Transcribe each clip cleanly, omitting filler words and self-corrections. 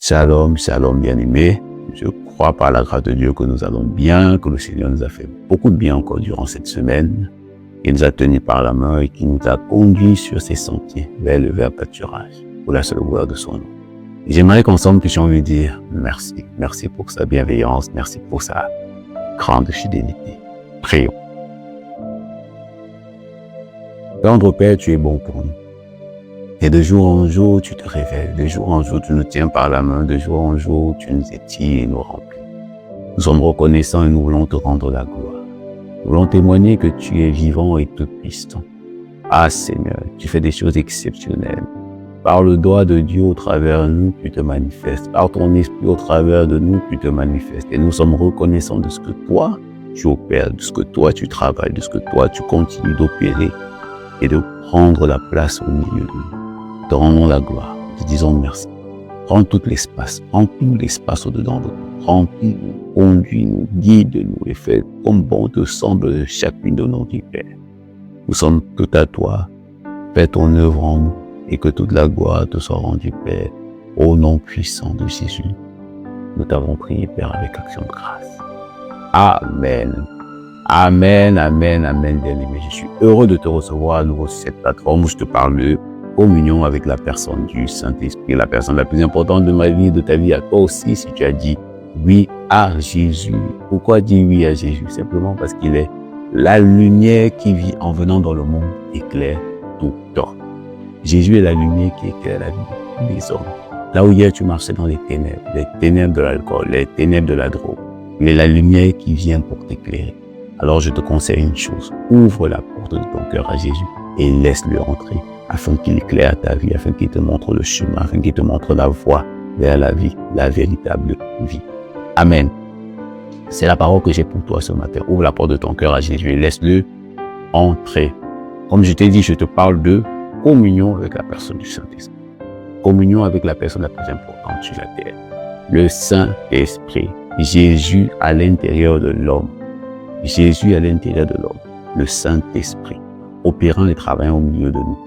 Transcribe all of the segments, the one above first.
Shalom, shalom bien-aimés. Je crois par la grâce de Dieu que nous allons bien, que le Seigneur nous a fait beaucoup de bien encore durant cette semaine. Il nous a tenus par la main et qui nous a conduits sur ces sentiers vers le vert pâturage, pour la seule gloire de son nom. Et j'aimerais qu'ensemble puissions lui dire merci. Merci pour sa bienveillance, merci pour sa grande fidélité. Prions. Tendre Père, tu es bon pour nous. Et de jour en jour, tu te révèles. De jour en jour, tu nous tiens par la main. De jour en jour, tu nous étires et nous remplis. Nous sommes reconnaissants et nous voulons te rendre la gloire. Nous voulons témoigner que tu es vivant et tout-puissant. Ah Seigneur, tu fais des choses exceptionnelles. Par le doigt de Dieu au travers de nous, tu te manifestes. Par ton esprit au travers de nous, tu te manifestes. Et nous sommes reconnaissants de ce que toi, tu opères, de ce que toi, tu travailles, de ce que toi, tu continues d'opérer et de prendre la place au milieu de nous. Te rendons la gloire, te disons merci. Prends tout l'espace au-dedans de nous. Remplis-nous, conduis-nous, guide-nous et fais comme bon te semble de chacune de nos vies, Père. Nous sommes tout à toi. Fais ton œuvre en nous et que toute la gloire te soit rendue, Père, au nom puissant de Jésus. Nous t'avons prié, Père, avec action de grâce. Amen. Amen, amen, amen, bien-aimé. Je suis heureux de te recevoir à nouveau sur cette plateforme où je te parle de communion avec la personne du Saint-Esprit, la personne la plus importante de ma vie, de ta vie, à toi aussi, si tu as dit oui à Jésus. Pourquoi dire oui à Jésus? Simplement parce qu'il est la lumière qui vit en venant dans le monde, éclaire tout temps. Jésus est la lumière qui éclaire la vie de tous les hommes. Là où hier tu marchais dans les ténèbres de l'alcool, les ténèbres de la drogue, il est la lumière qui vient pour t'éclairer. Alors je te conseille une chose, ouvre la porte de ton cœur à Jésus et laisse-le entrer afin qu'il éclaire ta vie, afin qu'il te montre le chemin, afin qu'il te montre la voie vers la vie, la véritable vie. Amen. C'est la parole que j'ai pour toi ce matin. Ouvre la porte de ton cœur à Jésus et laisse-le entrer. Comme je t'ai dit, je te parle de communion avec la personne du Saint-Esprit. Communion avec la personne la plus importante sur la terre. Le Saint-Esprit. Jésus à l'intérieur de l'homme. Jésus à l'intérieur de l'homme. Le Saint-Esprit. Opérant et travaillant au milieu de nous.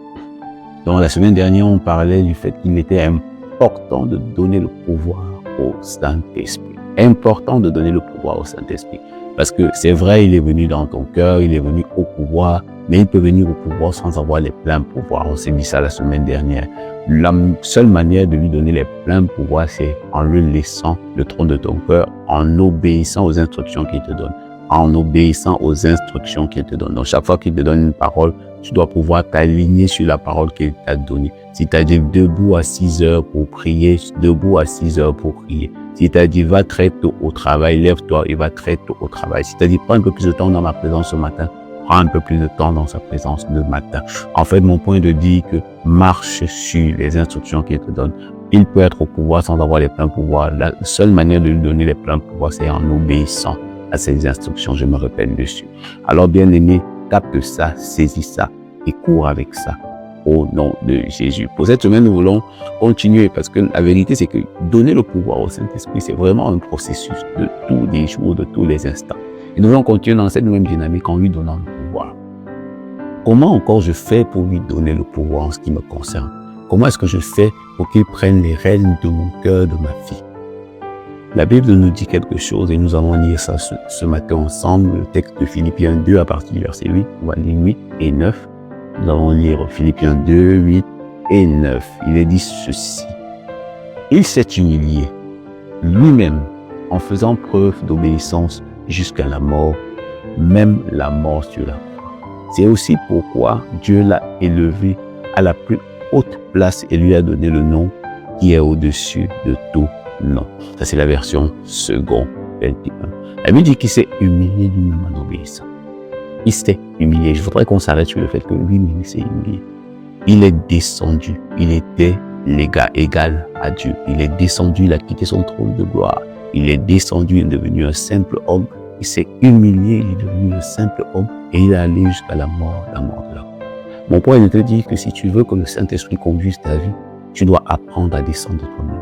Donc la semaine dernière, on parlait du fait qu'il était important de donner le pouvoir au Saint-Esprit. Important de donner le pouvoir au Saint-Esprit. Parce que c'est vrai, il est venu dans ton cœur, il est venu au pouvoir, mais il peut venir au pouvoir sans avoir les pleins pouvoirs. On s'est dit ça la semaine dernière. La seule manière de lui donner les pleins pouvoirs, c'est en lui laissant le trône de ton cœur, en obéissant aux instructions qu'il te donne. En obéissant aux instructions qu'il te donne. Donc, chaque fois qu'il te donne une parole, tu dois pouvoir t'aligner sur la parole qu'il t'a donnée. Si tu as dit debout à 6 heures pour prier, debout à 6 heures pour prier. Si tu as dit va très tôt au travail, lève-toi et va très tôt au travail. Si tu as dit prends un peu plus de temps dans ma présence ce matin, prends un peu plus de temps dans sa présence le matin. En fait, mon point de dire que marche sur les instructions qu'il te donne. Il peut être au pouvoir sans avoir les pleins pouvoirs. La seule manière de lui donner les pleins pouvoirs, c'est en obéissant à ces instructions, je me répète dessus. Alors, bien aimé, capte ça, saisis ça et cours avec ça au nom de Jésus. Pour cette semaine, nous voulons continuer parce que la vérité, c'est que donner le pouvoir au Saint-Esprit, c'est vraiment un processus de tous les jours, de tous les instants. Et nous voulons continuer dans cette même dynamique en lui donnant le pouvoir. Comment encore je fais pour lui donner le pouvoir en ce qui me concerne? Comment est-ce que je fais pour qu'il prenne les rênes de mon cœur, de ma vie? La Bible nous dit quelque chose et nous allons lire ça ce matin ensemble, le texte de Philippiens 2 à partir du verset 8, on va lire 8 et 9. Nous allons lire Philippiens 2, 8 et 9. Il est dit ceci. Il s'est humilié lui-même en faisant preuve d'obéissance jusqu'à la mort, même la mort sur la croix. C'est aussi pourquoi Dieu l'a élevé à la plus haute place et lui a donné le nom qui est au-dessus de tout nom. Ça, c'est la version second 21. La Bible dit qu'il s'est humilié lui-même en obéissant. Il s'est humilié. Je voudrais qu'on s'arrête sur le fait que lui-même s'est humilié. Il est descendu. Il était égal à Dieu. Il est descendu, il a quitté son trône de gloire. Il est descendu, il est devenu un simple homme. Il s'est humilié, il est devenu un simple homme et il est allé jusqu'à la mort de la croix. Mon point est de te dire que si tu veux que le Saint-Esprit conduise ta vie, tu dois apprendre à descendre toi-même,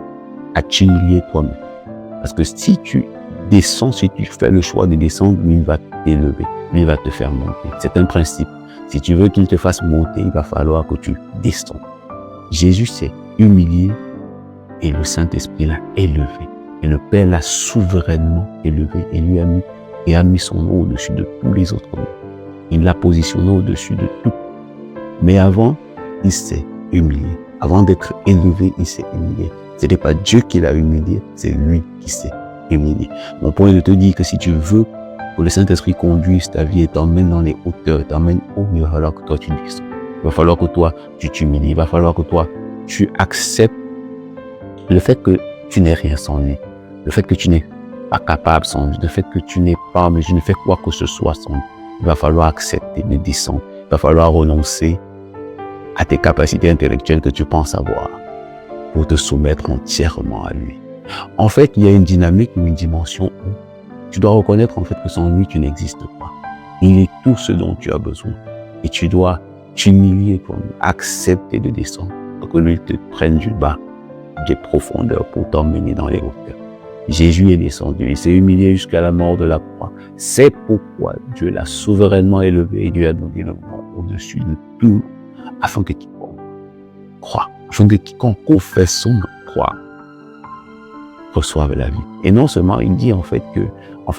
à t'humilier toi-même. Parce que si tu descends, si tu fais le choix de descendre, lui va t'élever, lui va te faire monter. C'est un principe. Si tu veux qu'il te fasse monter, il va falloir que tu descendes. Jésus s'est humilié Et le Saint-Esprit l'a élevé. Et le Père l'a souverainement élevé et lui a mis son nom au-dessus de tous les autres noms. Il l'a positionné au-dessus de tout. Mais avant, il s'est humilié. Avant d'être élevé, il s'est humilié. Ce n'est pas Dieu qui l'a humilié, c'est lui qui s'est humilié. Mon point est de te dire que si tu veux que le Saint-Esprit conduise ta vie et t'emmène dans les hauteurs, t'emmène haut, il va falloir que toi tu descends. Il va falloir que toi tu t'humilies. Il va falloir que toi tu acceptes le fait que tu n'es rien sans lui. Le fait que tu n'es pas capable sans lui. Le fait que tu n'es pas en mesure de faire quoi que ce soit sans lui. Il va falloir accepter de descendre. Il va falloir renoncer à tes capacités intellectuelles que tu penses avoir pour te soumettre entièrement à lui. En fait, il y a une dynamique ou une dimension où tu dois reconnaître en fait que sans lui, tu n'existes pas. Il est tout ce dont tu as besoin. Et tu dois t'humilier pour lui, accepter de descendre, pour que lui te prenne du bas, des profondeurs pour t'emmener dans les hauteurs. Jésus est descendu, il s'est humilié jusqu'à la mort de la croix. C'est pourquoi Dieu l'a souverainement élevé et lui a donné le nom au-dessus de tout, afin que quiconque croit, afin que quiconque confesse son nom, croit, reçoive la vie. Et non seulement, il dit en fait que,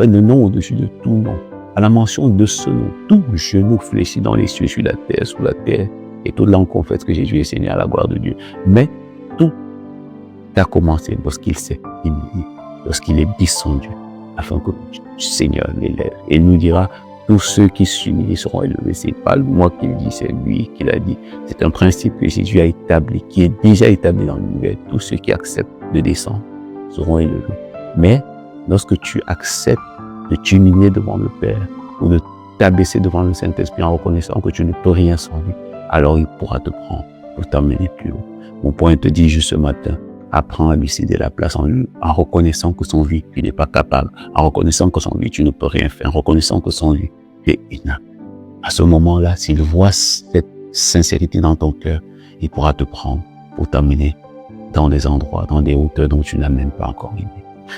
le nom au-dessus de tout nom, à la mention de ce nom, tout genou fléchit dans les cieux, sur la terre, sous la terre, et toute langue confesse que Jésus est Seigneur à la gloire de Dieu. Mais tout a commencé lorsqu'il s'est humilié, lorsqu'il est descendu, afin que le Seigneur l'élève. Et il nous dira, tous ceux qui s'humilient seront élevés. C'est pas moi qui le dis, c'est lui qui l'a dit. C'est un principe que Jésus a établi, qui est déjà établi dans l'univers. Tous ceux qui acceptent de descendre seront élevés. Mais lorsque tu acceptes de t'humilier devant le Père ou de t'abaisser devant le Saint-Esprit en reconnaissant que tu ne peux rien sans lui, alors il pourra te prendre pour t'emmener plus haut. Mon point te dit juste ce matin, apprends à lui céder la place en lui, en reconnaissant que sans lui, tu n'es pas capable, en reconnaissant que sans lui, tu ne peux rien faire, en reconnaissant que sans lui, tu es inapte. À ce moment-là, s'il voit cette sincérité dans ton cœur, il pourra te prendre pour t'emmener dans des endroits, dans des hauteurs dont tu n'as même pas encore idée.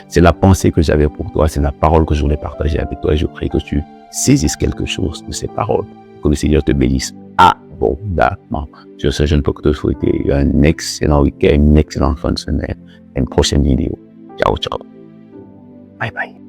C'est la pensée que j'avais pour toi, c'est la parole que je voulais partager avec toi et je prie que tu saisisses quelque chose de ces paroles, que le Seigneur te bénisse abondamment. Sur ce, je ne peux que te souhaiter un excellent week-end, une excellente fin de semaine et une prochaine vidéo. Ciao, ciao. Bye bye.